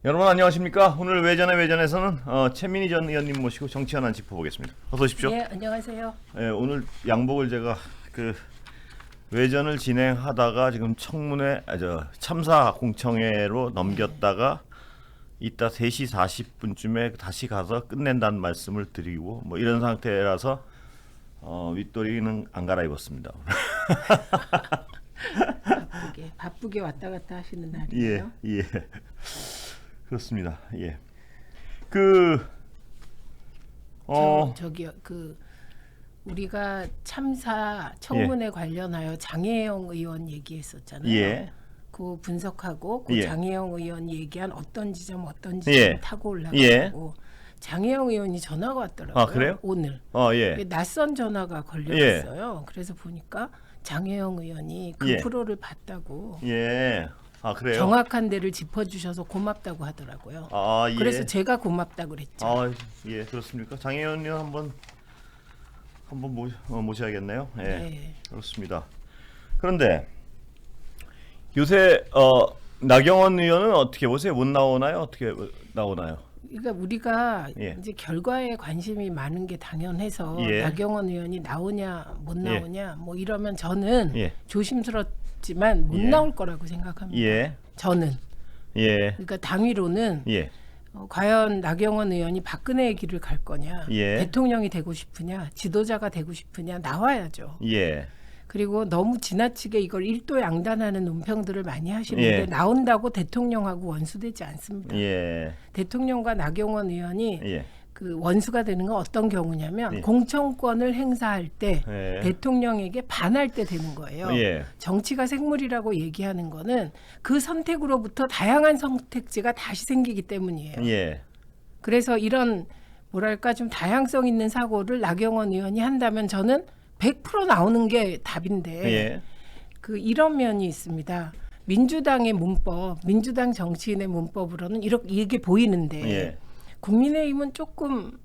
여러분 안녕하십니까? 오늘 외전의 외전에서는 최민희 전 의원님 모시고 정치 현안 짚어보겠습니다. 어서 오십시오. 예, 안녕하세요. 오늘 양복을 제가 그 외전을 진행하다가 지금 청문회 참사 공청회로 넘겼다가 이따 3시 40분쯤에 다시 가서 끝낸다는 말씀을 드리고 뭐 이런 상태라서 윗도리는 안 갈아입었습니다. 바쁘게 왔다 갔다 하시는 날이에요. 예. 그렇습니다. 예. 저기요, 우리가 참사 청문회 관련하여 장혜영 의원 얘기했었잖아요. 예. 그 분석하고 예. 장혜영 의원 얘기한 어떤 지점 예. 타고 올라가고 예. 장혜영 의원이 전화가 왔더라고요. 아, 그래요? 오늘. 예. 낯선 전화가 걸려있어요. 그래서 보니까 장혜영 의원이 그 예. 프로를 봤다고. 예. 아, 그래요? 정확한 데를 짚어주셔서 고맙다고 하더라고요. 아, 예. 그래서 제가 고맙다고 그랬죠. 아, 예, 그렇습니까? 장혜원 의원 한번 모셔야겠네요. 예. 네. 그렇습니다. 그런데 요새 나경원 의원은 어떻게 보세요? 못 나오나요? 어떻게 나오나요? 그러니까 우리가 예. 이제 결과에 관심이 많은 게 당연해서 예. 나경원 의원이 나오냐 못 예. 나오냐 뭐 이러면 저는 예. 조심스럽지만 못 예. 나올 거라고 생각합니다. 예. 저는. 예. 그러니까 당위로는 예. 과연 나경원 의원이 박근혜의 길을 갈 거냐, 예. 대통령이 되고 싶으냐, 지도자가 되고 싶으냐 나와야죠. 예. 그리고 너무 지나치게 이걸 일도양단하는 논평들을 많이 하시는데 예. 나온다고 대통령하고 원수되지 않습니다. 예. 대통령과 나경원 의원이 예. 그 원수가 되는 건 어떤 경우냐면 예. 공천권을 행사할 때 예. 대통령에게 반할 때 되는 거예요. 예. 정치가 생물이라고 얘기하는 거는 그 선택으로부터 다양한 선택지가 다시 생기기 때문이에요. 예. 그래서 이런 뭐랄까 좀 다양성 있는 사고를 나경원 의원이 한다면 저는 100% 나오는 게 답인데 예. 이런 면이 있습니다. 민주당의 문법, 민주당 정치인의 문법으로는 이게 보이는데 예. 국민의힘은 조금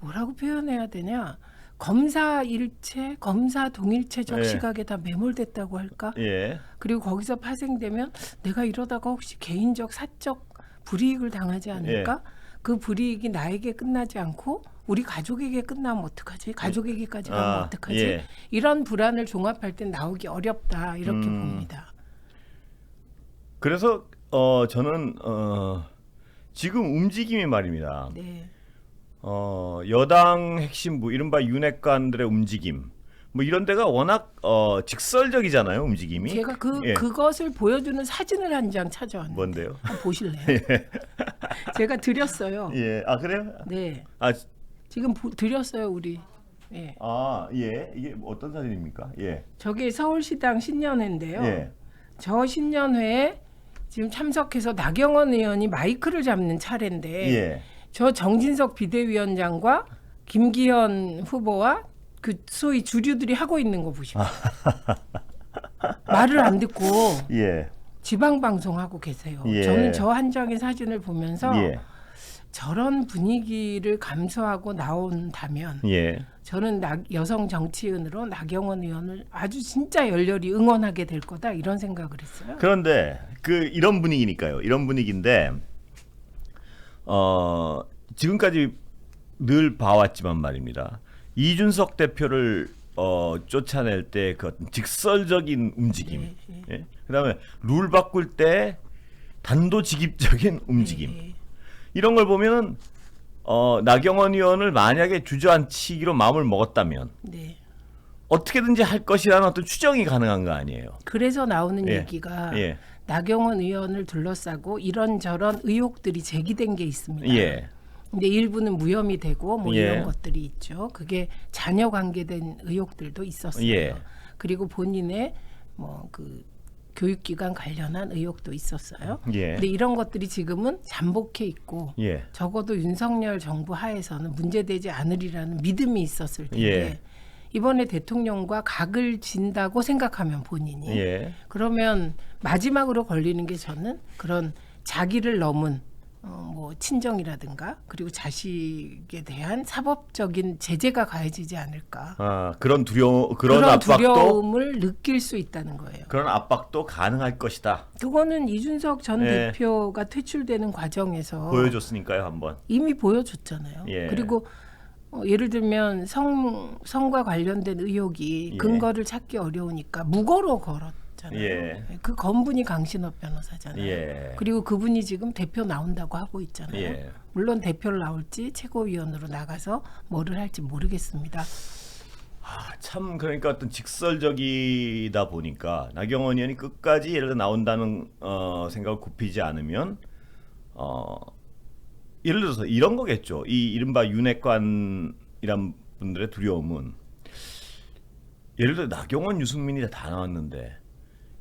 뭐라고 표현해야 되냐? 검사 일체, 검사 동일체적 예. 시각에 다 매몰됐다고 할까? 예. 그리고 거기서 파생되면 내가 이러다가 혹시 개인적 사적 불이익을 당하지 않을까? 그 불이익이 나에게 끝나지 않고 우리 가족에게 끝나면 어떡하지? 가족에게까지 가면 어떡하지? 예. 이런 불안을 종합할 땐 나오기 어렵다 이렇게 봅니다. 그래서 저는 지금 움직임이 말입니다. 네. 여당 핵심부 이른바 윤핵관들의 움직임 뭐 이런 데가 워낙 직설적이잖아요, 움직임이. 제가 예. 그것을 보여주는 사진을 한 장 찾아왔는데 뭔데요? 한번 보실래요? 제가 드렸어요. 예. 아, 그래요? 네. 아, 지금 드렸어요, 우리. 예. 예. 이게 어떤 사진입니까? 예. 저게 서울시당 신년회인데요. 예. 저 신년회에 지금 참석해서 나경원 의원이 마이크를 잡는 차례인데 예. 저 정진석 비대위원장과 김기현 후보와 그 소위 주류들이 하고 있는 거 보십시오. 말을 안 듣고 예. 지방 방송하고 계세요. 예. 저는 저 한 장의 사진을 보면서 예. 저런 분위기를 감수하고 나온다면 예. 저는 여성 정치인으로 나경원 의원을 아주 진짜 열렬히 응원하게 될 거다 이런 생각을 했어요. 그런데 이런 분위기니까요. 이런 분위기인데 지금까지 늘 봐왔지만 말입니다. 이준석 대표를 쫓아낼 때 그 직설적인 움직임, 예? 그다음에 룰 바꿀 때 단도직입적인 움직임, 이런 걸 보면은 나경원 의원을 만약에 주저앉히기로 마음을 먹었다면 네. 어떻게든지 할 것이라는 어떤 추정이 가능한 거 아니에요. 그래서 나오는 예. 얘기가 예. 나경원 의원을 둘러싸고 이런저런 의혹들이 제기된 게 있습니다. 예. 근데 일부는 무혐의 되고 뭐 예. 이런 것들이 있죠. 그게 자녀 관계된 의혹들도 있었어요. 예. 그리고 본인의 교육기관 관련한 의혹도 있었어요. 예. 근데 이런 것들이 지금은 잠복해 있고 예. 적어도 윤석열 정부 하에서는 문제되지 않으리라는 믿음이 있었을 텐데 예. 이번에 대통령과 각을 진다고 생각하면 본인이 예. 그러면 마지막으로 걸리는 게 저는 그런 자기를 넘은 뭐 친정이라든가 그리고 자식에 대한 사법적인 제재가 가해지지 않을까. 그런 그런 압박도 두려움을 느낄 수 있다는 거예요. 그런 압박도 가능할 것이다. 그거는 이준석 전 예. 대표가 퇴출되는 과정에서 보여줬으니까요, 한번. 이미 보여줬잖아요. 예. 그리고 예를 들면 성과 관련된 의혹이 예. 근거를 찾기 어려우니까 무고로 걸었잖아요. 예. 그 건분이 강신업 변호사잖아요. 예. 그리고 그분이 지금 대표 나온다고 하고 있잖아요. 예. 물론 대표를 나올지 최고위원으로 나가서 뭐를 할지 모르겠습니다. 참 그러니까 어떤 직설적이다 보니까 나경원 의원이 끝까지 예를 들어 나온다는 생각을 굽히지 않으면 예를 들어서 이런 거겠죠. 이 이른바 윤핵관이란 분들의 두려움은 예를 들어 나경원, 유승민이 다 나왔는데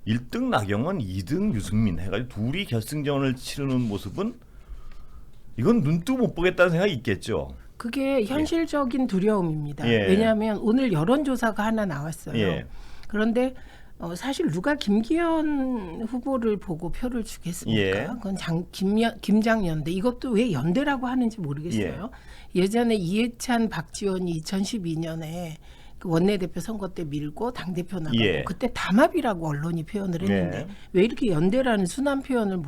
1등 나경원, 2등 유승민 해가지고 둘이 결승전을 치르는 모습은 이건 눈뜨고 못 보겠다는 생각이 있겠죠. 그게 현실적인 두려움입니다. 예. 왜냐하면 오늘 여론조사가 하나 나왔어요. 예. 그런데 사실 누가 김기현 후보를 보고 표를 주겠습니까? 예. 그건 김장연대. 이것도 왜 연대라고 하는지 모르겠어요. 예전에 이해찬, 박지원이 2012년에 그 원내대표 선거 때 밀고 당대표 나가고 예. 그때 담합이라고 언론이 표현을 했는데 예. 왜 이렇게 연대라는 순한 표현을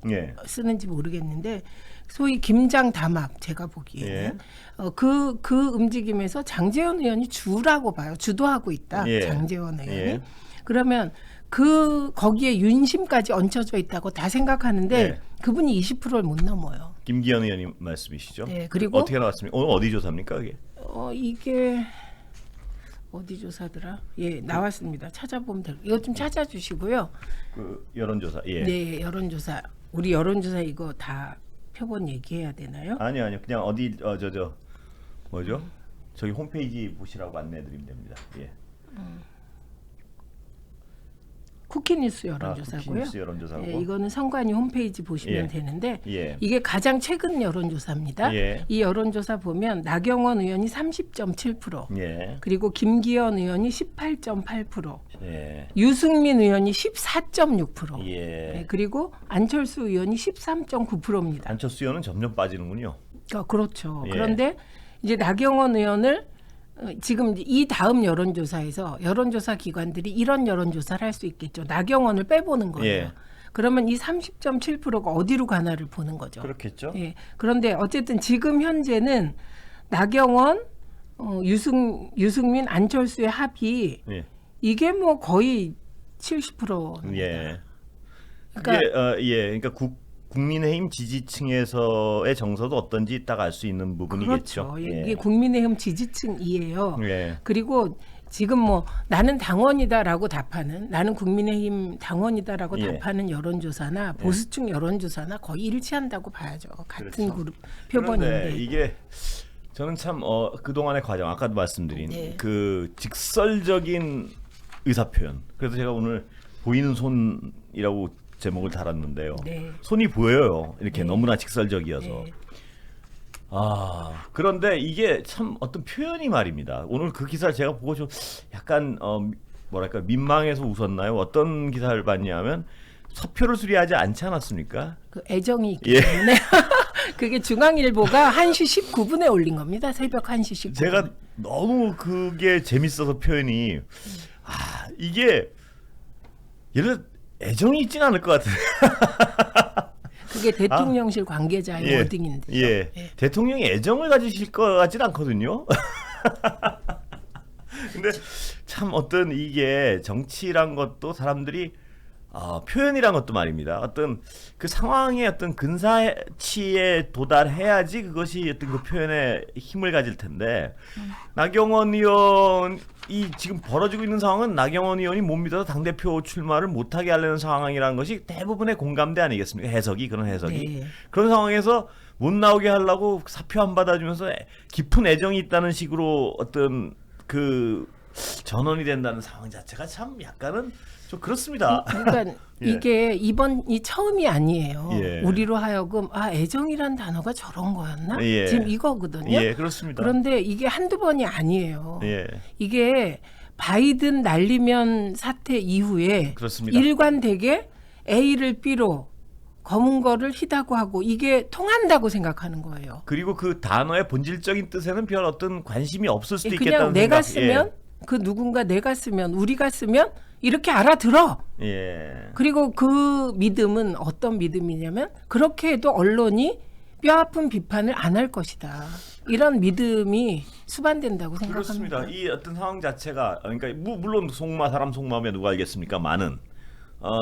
예. 쓰는지 모르겠는데 소위 김장 담합 제가 보기에는 예. 그 움직임에서 장제원 의원이 주라고 봐요. 주도하고 있다. 예. 장제원 의원이. 예. 그러면 거기에 윤심까지 얹혀져 있다고 다 생각하는데 예. 그분이 20%를 못 넘어요. 김기현 의원님 말씀이시죠? 네, 그리고 어떻게 나왔습니까? 오늘 어디 조사입니까, 이게? 이게 어디 조사더라? 예, 나왔습니다. 찾아보면 될. 이거 좀 찾아주시고요. 그 여론조사. 예. 네, 여론조사. 우리 여론조사 이거 다 표본 얘기해야 되나요? 아니요. 그냥 어디 뭐죠? 저기 홈페이지 보시라고 안내드리면 됩니다. 예. 쿠키뉴스 여론조사고요. 쿠키뉴스 여론조사고. 예, 이거는 선관위 홈페이지 보시면 예. 되는데 예. 이게 가장 최근 여론조사입니다. 예. 이 여론조사 보면 나경원 의원이 30.7%, 예. 그리고 김기현 의원이 18.8%, 예. 유승민 의원이 14.6%, 예. 그리고 안철수 의원이 13.9%입니다. 안철수 의원은 점점 빠지는군요. 그렇죠. 예. 그런데 이제 나경원 의원을 지금 이 다음 여론조사에서 여론조사 기관들이 이런 여론조사를 할 수 있겠죠. 나경원을 빼보는 거예요. 예. 그러면 이 30.7%가 어디로 가나를 보는 거죠. 그렇겠죠. 예. 그런데 어쨌든 지금 현재는 나경원, 유승민, 안철수의 합이 예. 이게 뭐 거의 70%입니다. 예. 그러니까 그러니까 국민의힘 지지층에서의 정서도 어떤지 이따가 알 수 있는 부분이겠죠. 그렇죠. 이게 국민의힘 지지층이에요. 예. 그리고 지금 뭐 나는 당원이다라고 답하는, 나는 국민의힘 당원이다라고 예. 답하는 여론조사나 보수층 여론조사나 거의 일치한다고 봐야죠. 같은 그렇죠. 그룹 그런데 표본인데. 이게 저는 참 그동안의 과정 아까도 말씀드린 네. 그 직설적인 의사표현. 그래서 제가 오늘 보이는 손이라고 제목을 달았는데요. 네. 손이 보여요. 이렇게 네. 너무나 직설적이어서. 네. 그런데 이게 참 어떤 표현이 말입니다. 오늘 그 기사를 제가 보고 좀 약간 뭐랄까 민망해서 웃었나요? 어떤 기사를 봤냐면 사표를 수리하지 않지 않았습니까? 그 애정이 있기 예. 때문에 그게 중앙일보가 1시 19분에 올린 겁니다. 새벽 1시 19분. 제가 너무 그게 재밌어서 표현이 이게 예를 들어 애정이 있진 않을 것 같은데. 그게 대통령실 관계자의 워딩인데요. 예. 예. 대통령이 애정을 가지실 것 같진 않거든요. 근데 참 어떤 이게 정치란 것도 사람들이 표현이란 것도 말입니다. 어떤 그 상황의 어떤 근사치에 도달해야지 그것이 어떤 그 표현에 힘을 가질 텐데 나경원 의원이 지금 벌어지고 있는 상황은 나경원 의원이 못 믿어서 당대표 출마를 못하게 하려는 상황이라는 것이 대부분의 공감대 아니겠습니까? 그런 해석이. 네. 그런 상황에서 못 나오게 하려고 사표 안 받아주면서 깊은 애정이 있다는 식으로 어떤 그 전원이 된다는 상황 자체가 참 약간은 좀 그렇습니다. 그러니까 예. 이게 이번이 처음이 아니에요. 예. 우리로 하여금 애정이란 단어가 저런 거였나? 예. 지금 이거거든요. 예, 그렇습니다. 그런데 이게 한두 번이 아니에요. 예, 이게 바이든 날리면 사태 이후에 그렇습니다. 일관되게 A를 B로 검은 거를 희다고 하고 이게 통한다고 생각하는 거예요. 그리고 그 단어의 본질적인 뜻에는 별 어떤 관심이 없을 수도 그냥 있겠다는 내가 생각. 쓰면 그 누군가 내가 쓰면 우리가 쓰면 이렇게 알아들어. 예. 그리고 그 믿음은 어떤 믿음이냐면 그렇게 해도 언론이 뼈아픈 비판을 안 할 것이다. 이런 믿음이 수반된다고 생각합니다. 그렇습니다. 이 어떤 상황 자체가 그러니까 물론 사람 속마음에 누가 알겠습니까? 많은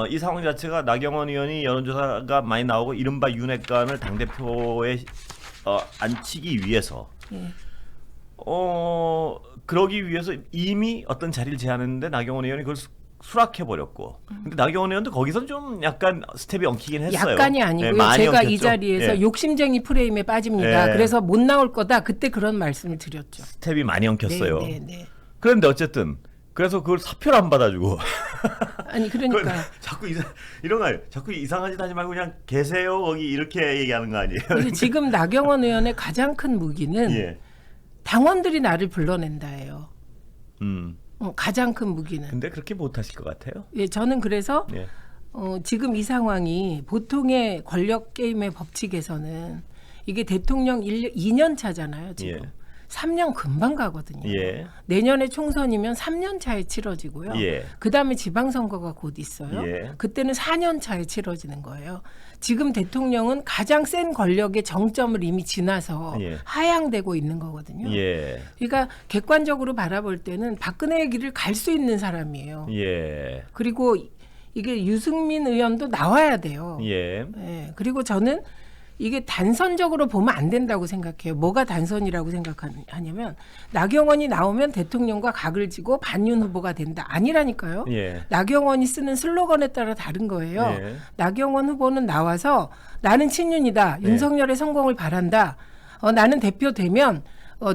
이 상황 자체가 나경원 의원이 여론조사가 많이 나오고 이른바 윤핵관을 당대표에 앉히기 위해서 예. 그러기 위해서 이미 어떤 자리를 제안했는데 나경원 의원이 그걸 수락해버렸고 근데 나경원 의원도 거기서 좀 약간 스텝이 엉키긴 했어요. 약간이 아니고요. 네, 많이 제가 이 엉켰죠. 자리에서 예. 욕심쟁이 프레임에 빠집니다. 예. 그래서 못 나올 거다. 그때 그런 말씀을 드렸죠. 스텝이 많이 엉켰어요. 네, 네, 네. 그런데 어쨌든 그래서 그걸 사표를 안 받아주고 아니 그러니까 자꾸 이런 거 자꾸 이상한 짓 하지 말고 그냥 계세요 거기 이렇게 얘기하는 거 아니에요? 그래서 지금 나경원 의원의 가장 큰 무기는 예. 당원들이 나를 불러낸다예요. 음. 가장 큰 무기는. 근데 그렇게 못 하실 것 같아요. 예, 저는 그래서 예. 지금 이 상황이 보통의 권력 게임의 법칙에서는 이게 대통령 2년 차잖아요. 지금. 예. 3년 금방 가거든요. 예. 내년에 총선이면 3년 차에 치러지고요. 예. 그다음에 지방선거가 곧 있어요. 예. 그때는 4년 차에 치러지는 거예요. 지금 대통령은 가장 센 권력의 정점을 이미 지나서 예. 하향되고 있는 거거든요. 예. 그러니까 객관적으로 바라볼 때는 박근혜의 길을 갈 수 있는 사람이에요. 예. 그리고 이게 유승민 의원도 나와야 돼요. 예. 예, 그리고 저는 이게 단선적으로 보면 안 된다고 생각해요. 뭐가 단선이라고 생각하냐면 나경원이 나오면 대통령과 각을 지고 반윤 후보가 된다. 아니라니까요. 예. 나경원이 쓰는 슬로건에 따라 다른 거예요. 예. 나경원 후보는 나와서 나는 친윤이다. 예. 윤석열의 성공을 바란다. 나는 대표되면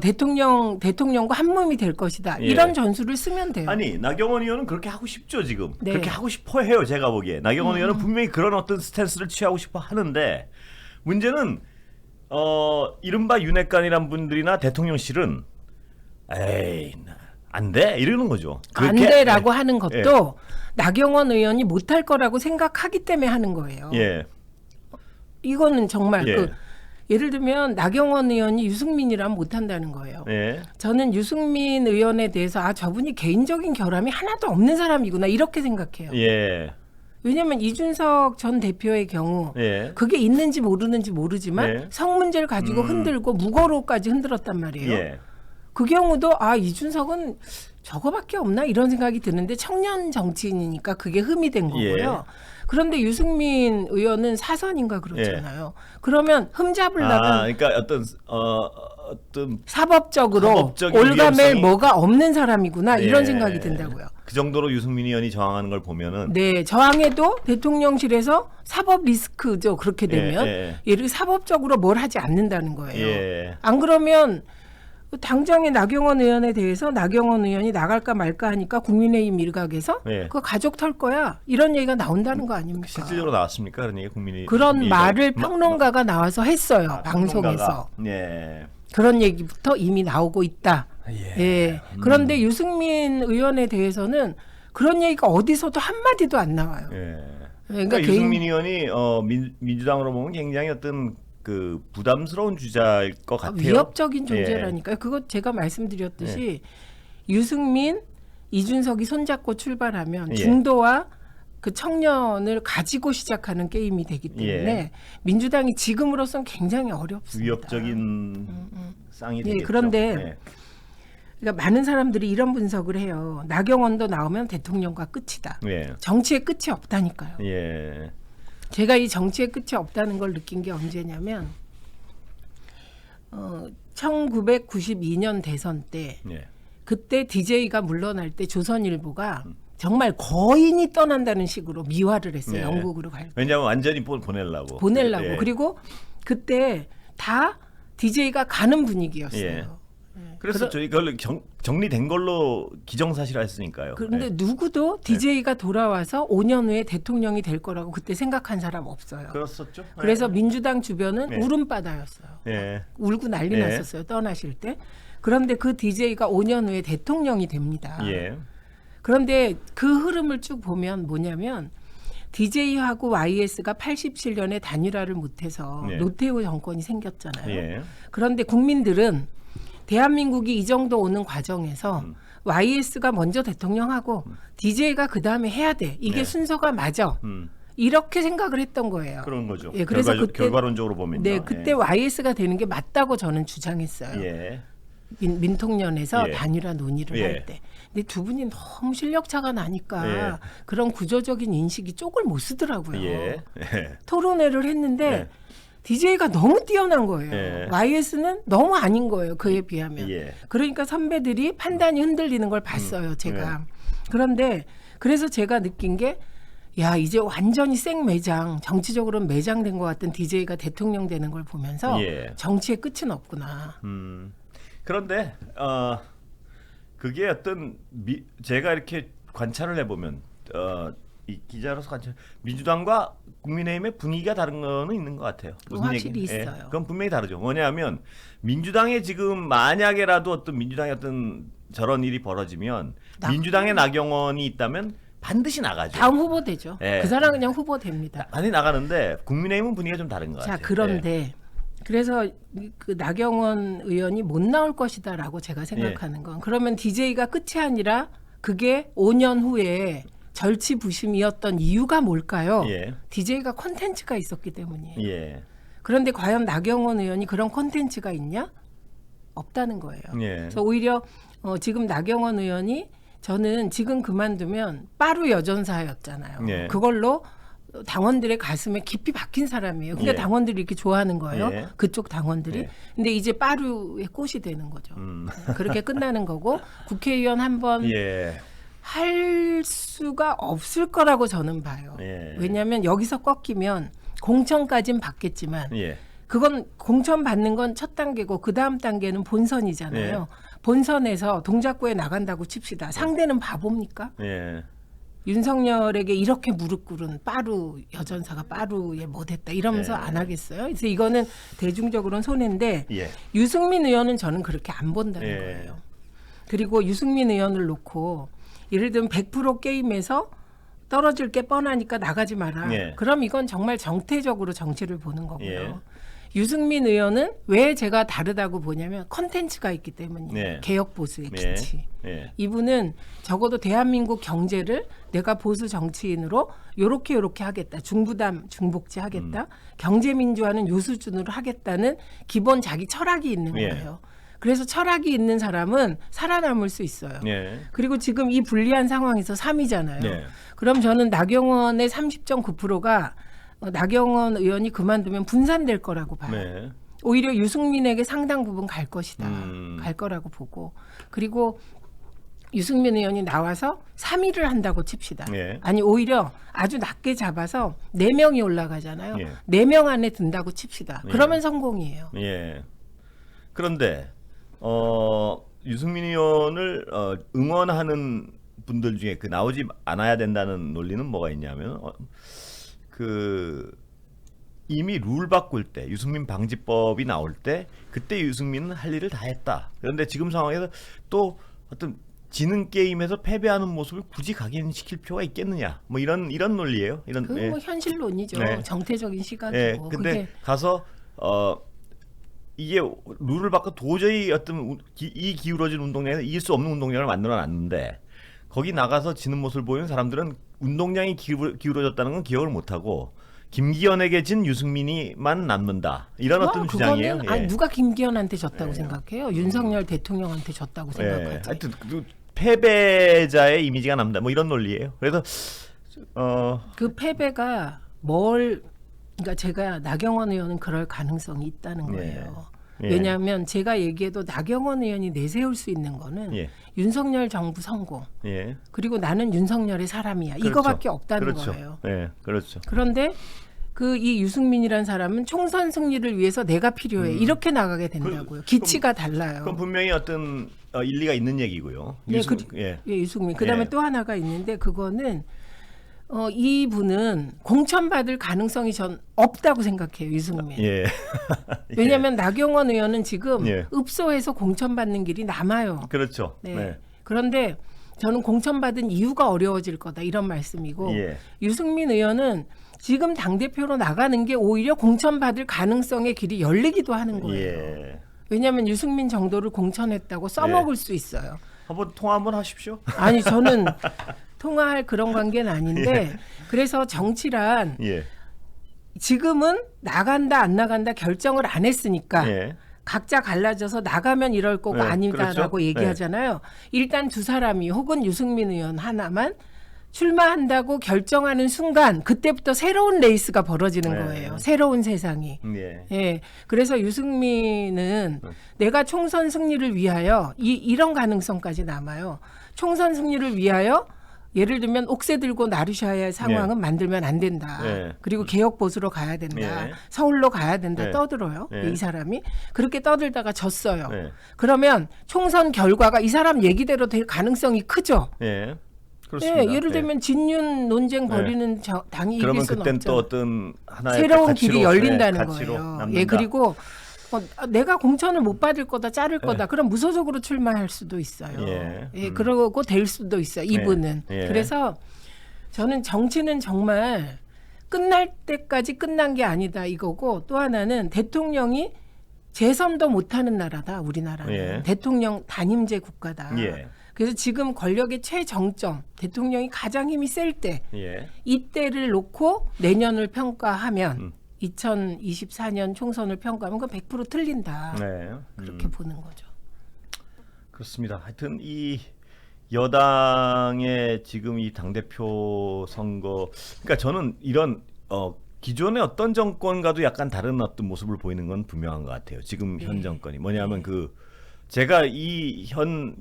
대통령과 한 몸이 될 것이다. 예. 이런 전술을 쓰면 돼요. 아니 나경원 의원은 그렇게 하고 싶죠 지금. 네. 그렇게 하고 싶어 해요 제가 보기에. 나경원 의원은 분명히 그런 어떤 스탠스를 취하고 싶어 하는데 문제는 이른바 윤핵관이란 분들이나 대통령실은 에이 안 돼 이러는 거죠. 안 그렇게- 돼라고 예. 하는 것도 나경원 의원이 못할 거라고 생각하기 때문에 하는 거예요. 예. 이거는 정말 예. 예를 들면 나경원 의원이 유승민이라면 못한다는 거예요. 예. 저는 유승민 의원에 대해서 저분이 개인적인 결함이 하나도 없는 사람이구나 이렇게 생각해요. 예. 왜냐하면 이준석 전 대표의 경우 예. 그게 있는지 모르는지 모르지만 예. 성 문제를 가지고 흔들고 무고로까지 흔들었단 말이에요. 예. 그 경우도 이준석은 저거밖에 없나 이런 생각이 드는데 청년 정치인이니까 그게 흠이 된 거고요. 그런데 유승민 의원은 사선인가 그렇잖아요. 그러면 흠 잡으려면 그러니까 어떤 사법적으로 사법적인 올가멜 위험성이- 뭐가 없는 사람이구나 이런 예. 생각이 든다고요. 그 정도로 유승민 의원이 저항하는 걸 보면은 네, 저항해도 대통령실에서 사법 리스크죠. 그렇게 되면 예. 얘를 사법적으로 뭘 하지 않는다는 거예요. 예. 안 그러면 당장의 나경원 의원에 대해서 나경원 의원이 나갈까 말까 하니까 국민의힘 일각에서 예. 그거 가족 털 거야 이런 얘기가 나온다는 거 아닙니까? 실질적으로 나왔습니까 그런 얘기 국민이 그런 말을 마- 평론가가 나와서 했어요. 방송에서. 평론가가. 예. 그런 얘기부터 이미 나오고 있다. 예. 예. 그런데 유승민 의원에 대해서는 그런 얘기가 어디서도 한마디도 안 나와요. 예. 그러니까 그러니까 유승민 의원이 민주당으로 보면 굉장히 어떤 그 부담스러운 주자일 것 같아요. 위협적인 존재라니까요. 그거 제가 말씀드렸듯이 유승민, 이준석이 손잡고 출발하면 예. 중도와 그 청년을 가지고 시작하는 게임이 되기 때문에 민주당이 지금으로선 굉장히 어렵습니다. 위협적인 쌍이 예, 되겠죠. 그런데 그러니까 많은 사람들이 이런 분석을 해요. 나경원도 나오면 대통령과 끝이다. 예. 정치의 끝이 없다니까요. 예. 제가 이 정치의 끝이 없다는 걸 느낀 게 언제냐면 1992년 대선 때 예. 그때 DJ가 물러날 때 조선일보가 정말 거인이 떠난다는 식으로 미화를 했어요. 네. 영국으로 갈 때. 왜냐하면 완전히 보내려고. 보내려고. 예. 그리고 그때 다 DJ가 가는 분위기였어요. 예. 그래서 저희 그걸 정리된 걸로 기정사실화했으니까요. 그런데 예. 누구도 DJ가 돌아와서 5년 후에 대통령이 될 거라고 그때 생각한 사람 없어요. 그렇었죠. 그래서 민주당 주변은 네. 울음바다였어요. 예. 울고 난리 예. 났었어요. 떠나실 때. 그런데 그 DJ가 5년 후에 대통령이 됩니다. 예. 그런데 그 흐름을 쭉 보면 뭐냐면 DJ하고 YS가 87년에 단일화를 못해서 네. 노태우 정권이 생겼잖아요. 예. 그런데 국민들은 대한민국이 이 정도 오는 과정에서 YS가 먼저 대통령하고 DJ가 그 다음에 해야 돼. 이게 네. 순서가 맞아. 음. 이렇게 생각을 했던 거예요. 그런 거죠. 예, 그래서 그때 결과론적으로 보면요. 네, 그때 YS가 되는 게 맞다고 저는 주장했어요. 예. 민통련에서 예. 단일화 논의를 예. 할 때. 근데 두 분이 너무 실력 차가 나니까 예. 그런 구조적인 인식이 쪽을 못 쓰더라고요. 예. 예. 토론회를 했는데 예. DJ가 너무 뛰어난 거예요. 예. YS는 너무 아닌 거예요. 그에 비하면. 예. 그러니까 선배들이 판단이 흔들리는 걸 봤어요. 제가. 그런데 그래서 제가 느낀 게 야, 이제 완전히 생매장, 정치적으로는 매장된 것 같은 DJ가 대통령 되는 걸 보면서 예. 정치의 끝은 없구나. 그런데 그게 어떤 제가 이렇게 관찰을 해보면 이 기자로서 관찰 민주당과 국민의힘의 분위기가 다른 거는 있는 것 같아요. 무슨 확실히 얘기? 예, 있어요. 그건 분명히 다르죠. 뭐냐면 민주당에 지금 만약에라도 어떤 민주당의 어떤 저런 일이 벌어지면 민주당의 나경원이 있다면 반드시 나가죠. 다음 후보 되죠. 예. 그 사람 그냥 후보 됩니다. 반드시 나가는데 국민의힘은 분위기가 좀 다른 것 자, 같아요. 그런데 그래서 그 나경원 의원이 못 나올 것이다라고 제가 생각하는 건 그러면 DJ가 끝이 아니라 그게 5년 후에 절치부심이었던 이유가 뭘까요? 예. DJ가 콘텐츠가 있었기 때문이에요. 예. 그런데 과연 나경원 의원이 그런 콘텐츠가 있냐? 없다는 거예요. 예. 그래서 오히려 지금 나경원 의원이 저는 지금 그만두면 빠루 여전사였잖아요. 예. 그걸로 당원들의 가슴에 깊이 박힌 사람이에요. 그러니까 예. 당원들이 이렇게 좋아하는 거예요. 예. 그쪽 당원들이. 예. 근데 이제 빠루의 꽃이 되는 거죠. 그렇게 끝나는 거고 국회의원 한번 예. 할 수가 없을 거라고 저는 봐요. 예. 왜냐하면 여기서 꺾이면 공천까지는 받겠지만 예. 그건 공천 받는 건 첫 단계고 그 다음 단계는 본선이잖아요. 본선에서 동작구에 나간다고 칩시다. 상대는 바보입니까? 예. 윤석열에게 이렇게 무릎 꿇은 빠루 여전사가 빠루에 못했다 이러면서 안 하겠어요. 그래서 이거는 대중적으로는 손해인데 예. 유승민 의원은 저는 그렇게 안 본다는 예. 거예요. 그리고 유승민 의원을 놓고 예를 들면 100% 게임에서 떨어질 게 뻔하니까 나가지 마라. 예. 그럼 이건 정말 정태적으로 정치를 보는 거고요. 예. 유승민 의원은 왜 제가 다르다고 보냐면 컨텐츠가 있기 때문이에요. 네. 개혁 보수의 예. 기치. 예. 이분은 적어도 대한민국 경제를 내가 보수 정치인으로 요렇게 하겠다. 중부담 중복지 하겠다. 경제민주화는 요 수준으로 하겠다는 기본 자기 철학이 있는 예. 거예요. 그래서 철학이 있는 사람은 살아남을 수 있어요. 예. 그리고 지금 이 불리한 상황에서 3위잖아요. 네. 그럼 저는 나경원의 30.9%가 나경원 의원이 그만두면 분산될 거라고 봐요. 네. 오히려 유승민에게 상당 부분 갈 것이다. 음. 갈 거라고 보고. 그리고 유승민 의원이 나와서 3위를 한다고 칩시다. 예. 아니 오히려 아주 낮게 잡아서 4명이 올라가잖아요. 예. 4명 안에 든다고 칩시다. 예. 그러면 성공이에요. 예. 그런데 유승민 의원을 응원하는 분들 중에 그 나오지 않아야 된다는 논리는 뭐가 있냐면 이미 룰 바꿀 때 유승민 방지법이 나올 때 그때 유승민은 할 일을 다 했다. 그런데 지금 상황에서 또 어떤 지는 게임에서 패배하는 모습을 굳이 각인시킬 필요가 있겠느냐? 뭐 이런 논리예요. 이런 그 뭐 현실론이죠. 네. 정태적인 시각이고. 예, 근데 그게 가서 이게 룰을 바꿔 도저히 어떤 이 기울어진 운동량에서 이길 수 없는 운동량을 만들어 놨는데 거기 나가서 지는 모습을 보이는 사람들은 운동량이 기울어졌다는 건 기억을 못하고 김기현에게 진 유승민이만 남는다. 이런 어떤 주장이에요. 그거는 아니, 누가 김기현한테 졌다고 예. 생각해요? 윤석열 대통령한테 졌다고 생각하지. 하여튼 그 패배자의 이미지가 남다. 뭐 이런 논리예요. 그래서 그 패배가 그러니까 제가 나경원 의원은 그럴 가능성이 있다는 거예요. 예. 왜냐하면 제가 얘기해도 나경원 의원이 내세울 수 있는 거는 예. 윤석열 정부 성공 예. 그리고 나는 윤석열의 사람이야. 그렇죠. 이거밖에 없다는 그렇죠. 거예요. 예, 그렇죠. 그런데 이 유승민이라는 사람은 총선 승리를 위해서 내가 필요해. 이렇게 나가게 된다고요. 기치가 달라요. 그건 분명히 어떤 일리가 있는 얘기고요. 네, 예. 유승민. 그다음에 예. 또 하나가 있는데 그거는 이분은 공천받을 가능성이 전 없다고 생각해요. 유승민. 예. 왜냐하면 나경원 의원은 지금 예. 읍소에서 공천받는 길이 남아요. 그렇죠. 네. 네. 그런데 저는 공천받은 이유가 어려워질 거다 이런 말씀이고 예. 유승민 의원은 지금 당대표로 나가는 게 오히려 공천받을 가능성의 길이 열리기도 하는 거예요. 예. 왜냐하면 유승민 정도를 공천했다고 써먹을 수 있어요. 한번 통화 한번 하십시오. 아니 저는 통화할 그런 관계는 아닌데 그래서 정치란 예. 지금은 나간다 안 나간다 결정을 안 했으니까 예. 각자 갈라져서 나가면 이럴 거고 네, 아니다라고 그렇죠. 얘기하잖아요. 일단 두 사람이 혹은 유승민 의원 하나만 출마한다고 결정하는 순간 그때부터 새로운 레이스가 벌어지는 네. 거예요. 새로운 세상이. 예. 예. 그래서 유승민은 내가 총선 승리를 위하여 이런 가능성까지 남아요. 총선 승리를 위하여 예를 들면 옥새 들고 나르샤의 상황은 만들면 안 된다. 네. 그리고 개혁 보수로 가야 된다. 네. 서울로 가야 된다. 네. 떠들어요. 네. 이 사람이 그렇게 떠들다가 졌어요. 네. 그러면 총선 결과가 이 사람 얘기대로 될 가능성이 크죠. 예. 그렇습니다. 예, 예를 들면 진윤 논쟁 네. 벌이는 당이 이길 그러면 수는 그땐 없잖아요. 또 어떤 하나의 새로운 가치로, 길이 열린다는 가치로 거예요. 남는다. 예, 그리고 내가 공천을 못 받을 거다, 자를 거다. 그럼 무소속으로 출마할 수도 있어요. 예. 그러고 될 수도 있어요. 이분은. 예. 그래서 저는 정치는 정말 끝날 때까지 끝난 게 아니다 이거고 또 하나는 대통령이 재선도 못하는 나라다. 우리나라는. 예. 대통령 단임제 국가다. 예. 그래서 지금 권력의 최정점, 대통령이 가장 힘이 셀 때, 예. 이때를 놓고 내년을 평가하면 2024년 2024년 총선을 평가하면 그건 100% 틀린다. 네. 그렇게 보는 거죠. 그렇습니다. 하여튼 이 여당의 지금 이 당대표 선거, 그러니까 저는 이런 기존의 어떤 정권과도 약간 다른 어떤 모습을 보이는 건 분명한 것 같아요. 지금 현 정권이 뭐냐면 그 제가 이 현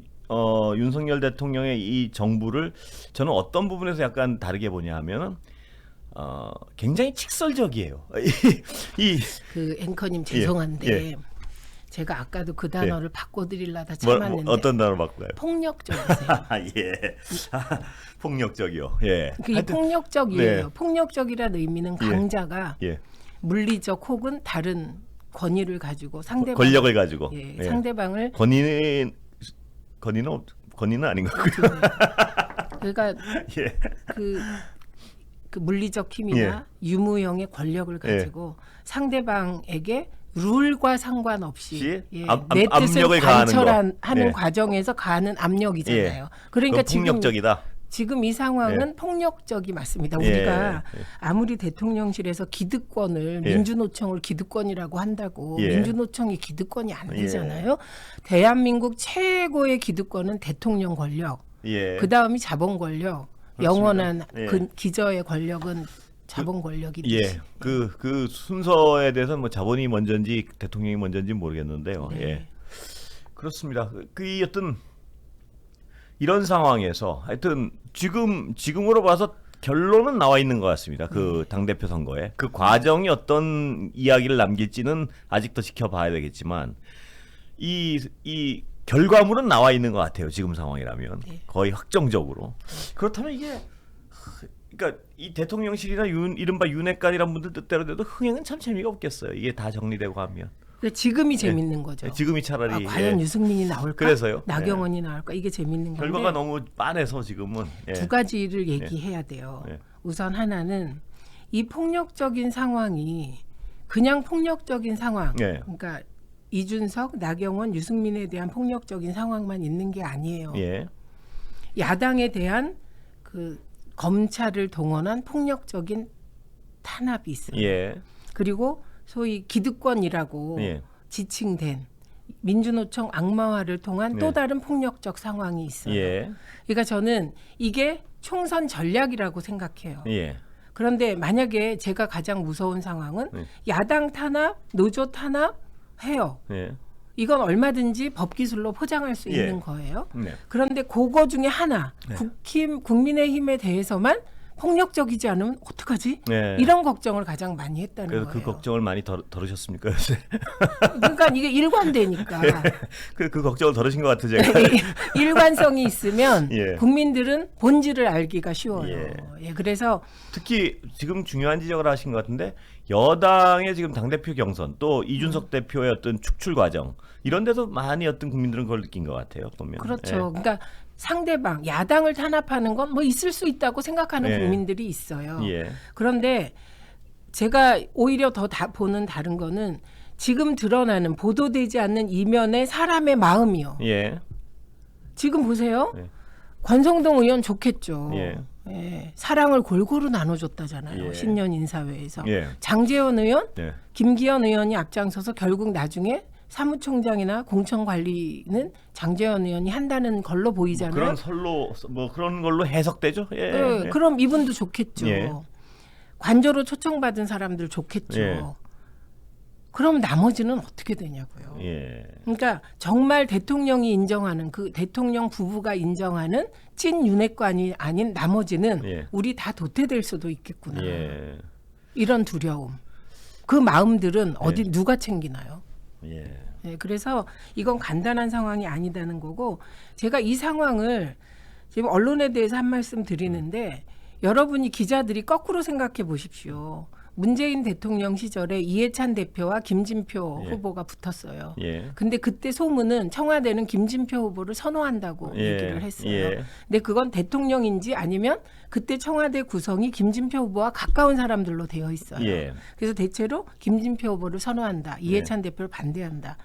윤석열 대통령의 이 정부를 저는 어떤 부분에서 약간 다르게 보냐 하면은 굉장히 직설적이에요. 그 앵커님 죄송한데 예. 제가 아까도 그 단어를 바꿔드리려다 뭐, 참았는데 어떤 단어 바꿔요? 폭력적이세요. 예. 폭력적이요. 예. 그게 하여튼, 폭력적이에요. 네. 폭력적이라는 의미는 강자가 예. 물리적 혹은 다른 권위를 가지고 상대방 권력을 가지고 예, 상대방을 권위는 아닌 것 같고요. 그러니까 예. 그 물리적 힘이나 유무형의 권력을 가지고 상대방에게 룰과 상관없이 내 뜻을 압력을 가하는 관철하는 네. 과정에서 가하는 압력이잖아요. 그러니까 그건 폭력적이다. 지금 이 상황은 폭력적이 맞습니다. 우리가 아무리 대통령실에서 기득권을 민주노총을 기득권이라고 한다고 민주노총이 기득권이 안 되잖아요. 대한민국 최고의 기득권은 대통령 권력. 그 다음이 자본 권력. 영원한 그 기저의 권력은 자본 권력이듯이. 예. 그 순서에 대해서는 뭐 자본이 먼저인지 대통령이 먼저인지 모르겠는데요. 네. 예. 그렇습니다. 이 어떤 이런 상황에서 하여튼 지금으로 봐서 결론은 나와 있는 것 같습니다. 그 당대표 선거에 그 과정이 어떤 이야기를 남길지는 아직 더 지켜봐야 되겠지만 이 결과물은 나와 있는 것 같아요. 지금 상황이라면 거의 확정적으로. 그렇다면 이게 그러니까 이 대통령실이나 이른바 윤핵관이란 분들 뜻대로 돼도 흥행은 참 재미가 없겠어요. 이게 다 정리되고 하면. 지금이 재밌는 거죠. 지금이 차라리 과연 유승민이 나올까? 그래서요. 나경원이 나올까? 이게 재밌는 건데 결과가 너무 빤해서 지금은 두 가지를 얘기해야 돼요. 우선 하나는 이 폭력적인 상황이 그냥 폭력적인 상황. 그러니까 이준석, 나경원, 유승민에 대한 폭력적인 상황만 있는 게 아니에요. 야당에 대한 그 검찰을 동원한 폭력적인 탄압이 있어요. 그리고 소위 기득권이라고 지칭된 민주노총 악마화를 통한 또 다른 폭력적 상황이 있어요. 그러니까 저는 이게 총선 전략이라고 생각해요. 그런데 만약에 제가 가장 무서운 상황은 야당 탄압, 노조 탄압 해요. 이건 얼마든지 법기술로 포장할 수 있는 거예요. 그런데 그거 중에 하나, 국민의힘에 대해서만 폭력적이지 않으면 어떡하지? 이런 걱정을 가장 많이 했다는 그래서 거예요. 그 걱정을 많이 덜으셨습니까 요새? 그러니까 이게 일관되니까. 그 걱정을 덜으신 것 같아요. 제가. 일관성이 있으면 국민들은 본질을 알기가 쉬워요. 그래서 특히 지금 중요한 지적을 하신 것 같은데 여당의 지금 당대표 경선 또 이준석 대표의 어떤 축출 과정 이런 데서 많이 어떤 국민들은 그걸 느낀 것 같아요. 보면. 그렇죠. 그러니까 상대방 야당을 탄압하는 건 뭐 있을 수 있다고 생각하는 예. 국민들이 있어요. 예. 그런데 제가 오히려 더 보는 다른 거는 지금 드러나는 보도되지 않는 이면의 사람의 마음이요. 예. 지금 보세요. 예. 권성동 의원 좋겠죠. 예. 예, 사랑을 골고루 나눠줬다잖아요. 예. 신년 인사회에서. 예. 장제원 의원, 예. 김기현 의원이 앞장서서 결국 나중에 사무총장이나 공천관리는 장제원 의원이 한다는 걸로 보이잖아요. 그런 설로 뭐 그런 걸로 해석되죠. 예. 네, 예. 그럼 이분도 좋겠죠. 예. 관저로 초청받은 사람들 좋겠죠. 예. 그럼 나머지는 어떻게 되냐고요. 예. 그러니까 정말 대통령이 인정하는 그 대통령 부부가 인정하는 찐 윤핵관이 아닌 나머지는 예. 우리 다 도태될 수도 있겠구나. 예. 이런 두려움. 그 마음들은 어디 누가 챙기나요? 예. 네, 그래서 이건 간단한 상황이 아니다는 거고 제가 이 상황을 지금 언론에 대해서 한 말씀 드리는데 여러분이 기자들이 거꾸로 생각해 보십시오. 문재인 대통령 시절에 이해찬 대표와 김진표 예. 후보가 붙었어요. 예. 근데 그때 소문은 청와대는 김진표 후보를 선호한다고 예. 얘기를 했어요. 예. 근데 그건 대통령인지 아니면 그때 청와대 구성이 김진표 후보와 가까운 사람들로 되어 있어요. 예. 그래서 대체로 김진표 후보를 선호한다. 이해찬 대표를 반대한다.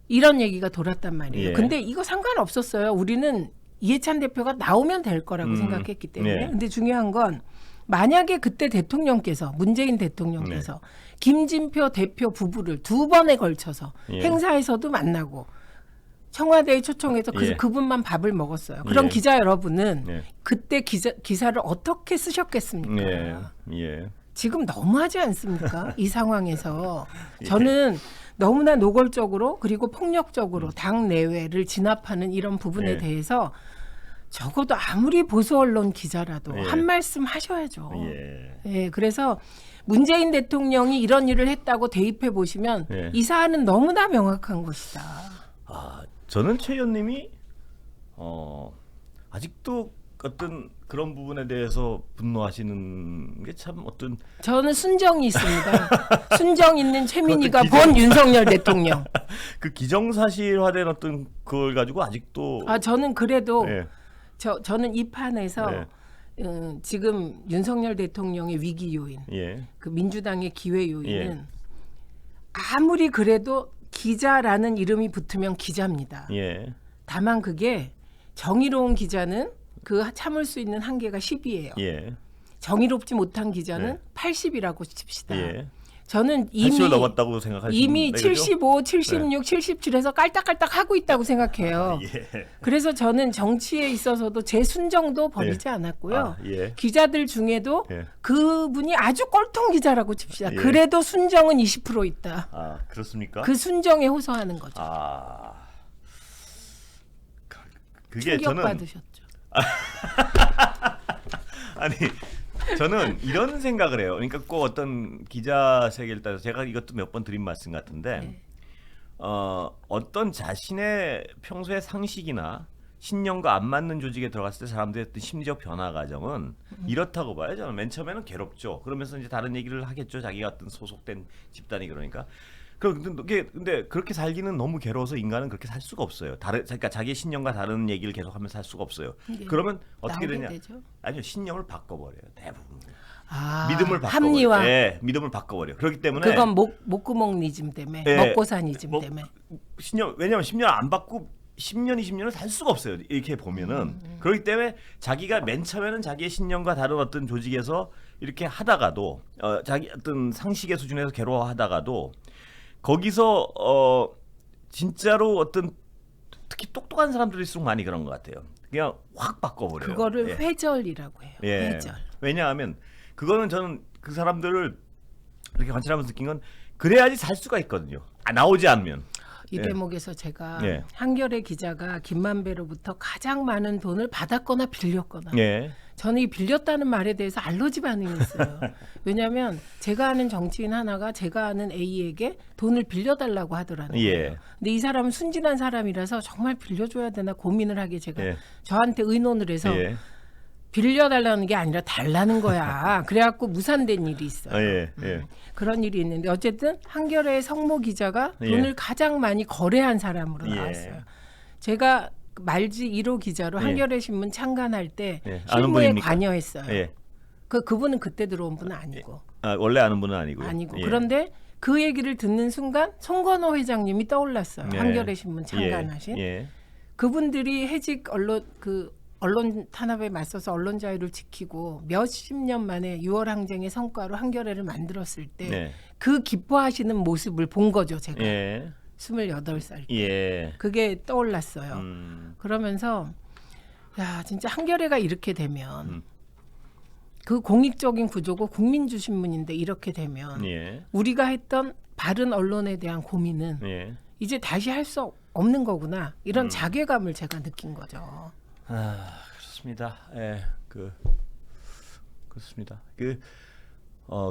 이런 얘기가 돌았단 말이에요. 예. 근데 이거 상관없었어요. 우리는 이해찬 대표가 나오면 될 거라고 생각했기 때문에. 네. 근데 중요한 건 만약에 그때 대통령께서 문재인 대통령께서 김진표 대표 부부를 두 번에 걸쳐서 예. 행사에서도 만나고 청와대에 초청해서 예. 그분만 밥을 먹었어요. 그럼 예. 기자 여러분은 예. 그때 기사를 어떻게 쓰셨겠습니까? 예. 예. 지금 너무하지 않습니까? 이 상황에서 저는 너무나 노골적으로 그리고 폭력적으로 당 내외를 진압하는 이런 부분에 예. 대해서 적어도 아무리 보수 언론 기자라도 예. 한 말씀 하셔야죠. 예. 예, 그래서 문재인 대통령이 이런 일을 했다고 대입해 보시면 예. 이 사안은 너무나 명확한 것이다. 아, 저는 최 의원님이 아직도 어떤 그런 부분에 대해서 분노하시는 게 참 어떤 저는 순정이 있습니다. 순정 있는 최민희가 그것도 기정- 본 윤석열 대통령. 그 기정사실화된 어떤 그걸 가지고 아직도 아, 저는 그래도 예. 저는 이 판에서 네. 지금 윤석열 대통령의 위기 요인, 예. 그 민주당의 기회 요인은 아무리 그래도 기자라는 이름이 붙으면 기자입니다. 예. 다만 그게 정의로운 기자는 그 참을 수 있는 한계가 10이에요. 예. 정의롭지 못한 기자는 네. 80이라고 칩시다. 예. 저는 80을 넘었다고 생각하시는 이미 거죠? 75, 76, 77에서 깔딱깔딱 하고 있다고 생각해요. 예. 그래서 저는 정치에 있어서도 제 순정도 버리지 않았고요. 아, 예. 기자들 중에도 예. 그분이 아주 꼴통 기자라고 칩시다. 예. 그래도 순정은 20% 있다. 아, 그렇습니까? 그 순정에 호소하는 거죠. 아. 그게 충격 저는 받으셨죠. 아니 저는 이런 생각을 해요. 그러니까 꼭 어떤 기자 세계를 따라서 제가 이것도 몇 번 드린 말씀 같은데 네. 어떤 자신의 평소의 상식이나 신념과 안 맞는 조직에 들어갔을 때 사람들의 어떤 심리적 변화 과정은 이렇다고 봐요. 저는 맨 처음에는 괴롭죠. 그러면서 이제 다른 얘기를 하겠죠. 자기가 어떤 소속된 집단이 그러니까. 근데 그렇게 살기는 너무 괴로워서 인간은 그렇게 살 수가 없어요. 그러니까 자기의 신념과 다른 얘기를 계속하면서 살 수가 없어요. 네. 그러면 어떻게 나오게 되냐? 되죠. 아니요, 신념을 바꿔버려요. 대부분. 아, 믿음을 바꿔버려. 합리화. 예, 믿음을 바꿔버려. 그렇기 때문에 그건 목구멍니즘 때문에, 예, 먹고사니즘 뭐, 때문에. 왜냐면 10년 안 받고 10년, 20년을 살 수가 없어요. 이렇게 보면은. 그렇기 때문에 자기가 맨 처음에는 자기의 신념과 다른 어떤 조직에서 이렇게 하다가도 자기 어떤 상식의 수준에서 괴로워하다가도 거기서 진짜로 어떤 특히 똑똑한 사람들일수록 많이 그런 것 같아요. 그냥 확 바꿔버려요. 그거를 예. 회절이라고 해요. 예. 회절. 왜냐하면 그거는 저는 그 사람들을 이렇게 관찰하면서 느낀 건 그래야지 살 수가 있거든요. 나오지 않으면. 이 예. 대목에서 제가 예. 한겨레 기자가 김만배로부터 가장 많은 돈을 받았거나 빌렸거나 예. 저는 이 빌렸다는 말에 대해서 알러지 반응이 있어요. 왜냐하면 제가 아는 정치인 하나가 제가 아는 A에게 돈을 빌려달라고 하더라는 예. 거예요. 근데 이 사람은 순진한 사람이라서 정말 빌려줘야 되나 고민을 하게 제가 예. 저한테 의논을 해서 예. 빌려달라는 게 아니라 달라는 거야. 그래갖고 무산된 일이 있어요. 예. 예. 그런 일이 있는데 어쨌든 한겨레의 성모 기자가 예. 돈을 가장 많이 거래한 사람으로 예. 나왔어요. 제가 말지 1호 기자로 예. 한겨레 신문 창간할 때 예. 아는 실무에 분입니까? 관여했어요. 예. 그분은 그때 들어온 분은 아니고. 원래 아는 분은 아니고요. 아니고. 예. 그런데 그 얘기를 듣는 순간 송건호 회장님이 떠올랐어요. 예. 한겨레 신문 창간하신. 예. 그분들이 해직 언론 탄압에 맞서서 언론 자유를 지키고 몇십 년 만에 6월 항쟁의 성과로 한겨레를 만들었을 때 네. 그 기뻐하시는 모습을 본 거죠, 제가. 예. 28살 때. 예. 그게 떠올랐어요. 그러면서 야, 진짜 한겨레가 이렇게 되면 그 공익적인 구조고 국민주 신문인데 이렇게 되면 예. 우리가 했던 바른 언론에 대한 고민은 예. 이제 다시 할 수 없는 거구나. 이런 자괴감을 제가 느낀 거죠. 그렇습니다. 예. 그렇습니다.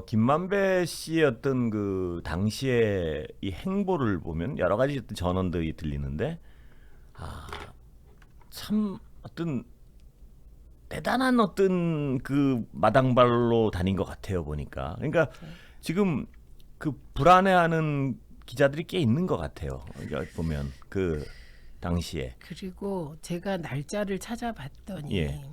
김만배 씨의 어떤 그 당시의 이 행보를 보면 여러 가지 어떤 전언들이 들리는데 참 어떤 대단한 어떤 그 마당발로 다닌 것 같아요 보니까. 그러니까 지금 그 불안해하는 기자들이 꽤 있는 것 같아요. 보면 그 당시에. 그리고 제가 날짜를 찾아봤더니 예.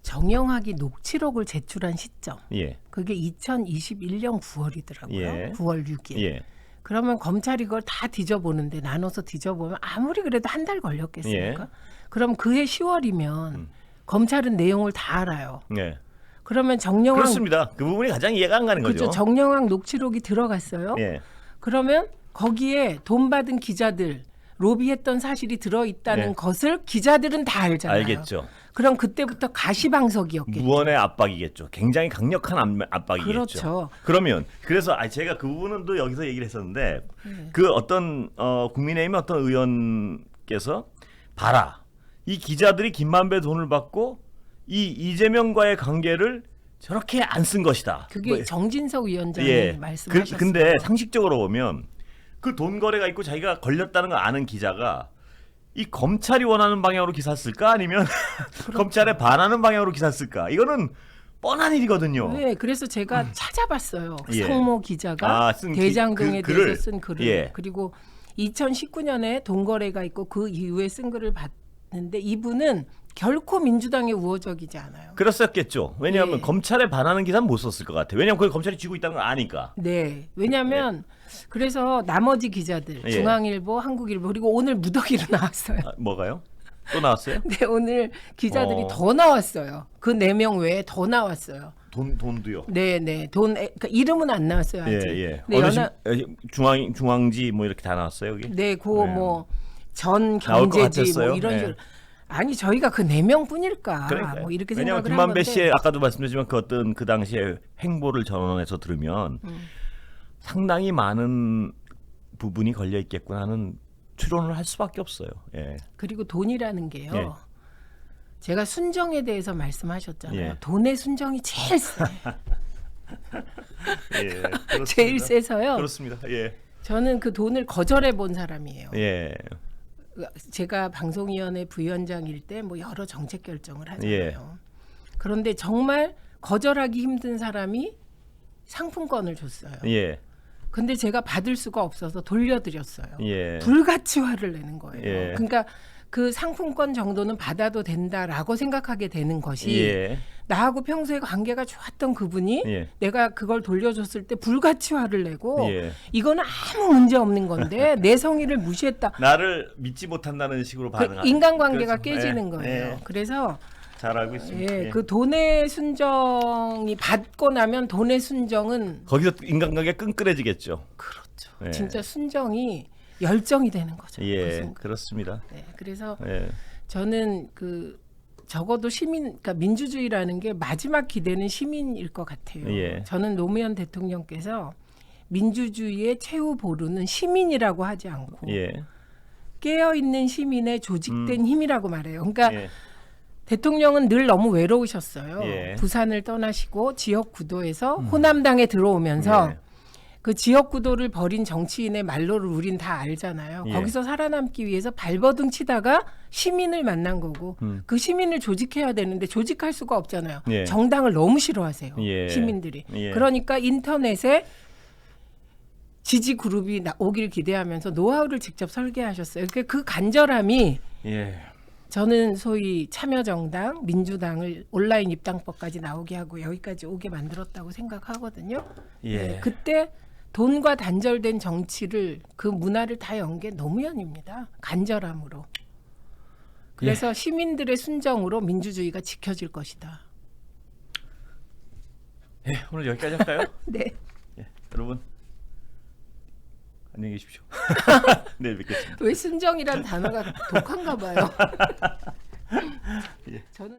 정영학이 녹취록을 제출한 시점. 예. 그게 2021년 9월이더라고요. 예. 9월 6일. 예. 그러면 검찰이 그걸 다 뒤져보는데 나눠서 뒤져보면 아무리 그래도 한 달 걸렸겠습니까? 예. 그럼 그해 10월이면 검찰은 내용을 다 알아요. 예. 그러면 정영학 그렇습니다. 그 부분이 가장 이해가 안 가는 거죠. 그렇죠. 정영학 녹취록이 들어갔어요. 예. 그러면 거기에 돈 받은 기자들 로비했던 사실이 들어있다는 네. 것을 기자들은 다 알잖아요. 알겠죠. 그럼 그때부터 가시방석이었겠죠. 무언의 압박이겠죠. 굉장히 강력한 압박이겠죠. 그렇죠. 그러면 그래서 제가 그 부분은 또 여기서 얘기를 했었는데 그 어떤 국민의힘 어떤 의원께서 봐라. 이 기자들이 김만배 돈을 받고 이 이재명과의 관계를 저렇게 안 쓴 것이다. 그게 정진석 위원장이 예. 말씀하셨어요. 근데 상식적으로 보면 그 돈 거래가 있고 자기가 걸렸다는 걸 아는 기자가 이 검찰이 원하는 방향으로 기사 쓸까 아니면 검찰에 반하는 방향으로 기사 쓸까? 이거는 뻔한 일이거든요. 네, 그래서 제가 찾아봤어요. 예. 성모 기자가 쓴 대장동에 글을. 대해서 쓴 글을. 예. 그리고 2019년에 돈 거래가 있고 그 이후에 쓴 글을 봤는데 이분은 결코 민주당에 우호적이지 않아요. 그랬었겠죠. 왜냐하면 예. 검찰에 반하는 기사는 못 썼을 것 같아요. 왜냐하면 그걸 검찰이 쥐고 있다는 걸 아니까. 네, 왜냐하면 그래서 나머지 기자들 예. 중앙일보, 한국일보 그리고 오늘 무더기로 나왔어요. 뭐가요? 또 나왔어요? 네, 오늘 기자들이 어. 더 나왔어요. 그 4명 외에 더 나왔어요. 돈도요. 네, 네, 그러니까 이름은 안 나왔어요 아직. 예. 근데 중앙지 뭐 이렇게 다 나왔어요 여기. 네, 그 뭐 전 나올 것 경제지 같았어요. 뭐 이런 네. 식으로. 아니 저희가 그 4명뿐일까? 그러니까요. 뭐 이렇게 왜냐하면 생각을 한 김만배 건데. 씨의 아까도 말씀드렸지만 그 어떤 그 당시에 행보를 전원해서 들으면 상당히 많은 부분이 걸려 있겠구나 하는 추론을 할 수밖에 없어요. 예. 그리고 돈이라는 게요. 예. 제가 순정에 대해서 말씀하셨잖아요. 예. 돈의 순정이 제일 세. 예. 그렇습니다. 제일 세서요. 그렇습니다. 예. 저는 그 돈을 거절해 본 사람이에요. 예. 제가 방송위원회 부위원장일 때 뭐 여러 정책 결정을 하잖아요. 예. 그런데 정말 거절하기 힘든 사람이 상품권을 줬어요. 예. 근데 제가 받을 수가 없어서 돌려드렸어요. 예. 불같이 화를 내는 거예요. 예. 그러니까 그 상품권 정도는 받아도 된다라고 생각하게 되는 것이 예. 나하고 평소에 관계가 좋았던 그분이 예. 내가 그걸 돌려줬을 때 불같이 화를 내고 예. 이거는 아무 문제 없는 건데 내 성의를 무시했다. 나를 믿지 못한다는 식으로 그 반응하는 인간관계가 그렇죠. 깨지는 예. 거예요. 예. 그래서 잘 알고 있습니다. 예, 예. 그 돈의 순정이 받고 나면 돈의 순정은 거기서 인간관계가 끈끈해지겠죠. 그렇죠. 예. 진짜 순정이 열정이 되는 거죠. 그 예, 순간. 그렇습니다. 네, 그래서 예. 저는 적어도 그러니까 민주주의라는 게 마지막 기대는 시민일 것 같아요. 예. 저는 노무현 대통령께서 민주주의의 최후 보루는 시민이라고 하지 않고 예. 깨어 있는 시민의 조직된 힘이라고 말해요. 그러니까 예. 대통령은 늘 너무 외로우셨어요. 예. 부산을 떠나시고 지역 구도에서 호남당에 들어오면서 예. 그 지역 구도를 벌인 정치인의 말로를 우린 다 알잖아요. 예. 거기서 살아남기 위해서 발버둥 치다가 시민을 만난 거고 그 시민을 조직해야 되는데 조직할 수가 없잖아요. 예. 정당을 너무 싫어하세요. 예. 시민들이. 예. 그러니까 인터넷에 지지 그룹이 오길 기대하면서 노하우를 직접 설계하셨어요. 그러니까 그 간절함이 예. 저는 소위 참여정당, 민주당을 온라인 입당법까지 나오게 하고 여기까지 오게 만들었다고 생각하거든요. 예. 네, 그때 돈과 단절된 정치를 그 문화를 다 연 게 노무현입니다. 간절함으로. 그래서 시민들의 순정으로 민주주의가 지켜질 것이다. 예, 오늘 여기까지 할까요? 네. 예, 여러분 안녕히 계십시오. 내일 뵙겠습니다. 왜 순정이란 단어가 독한가 봐요. 예. 저는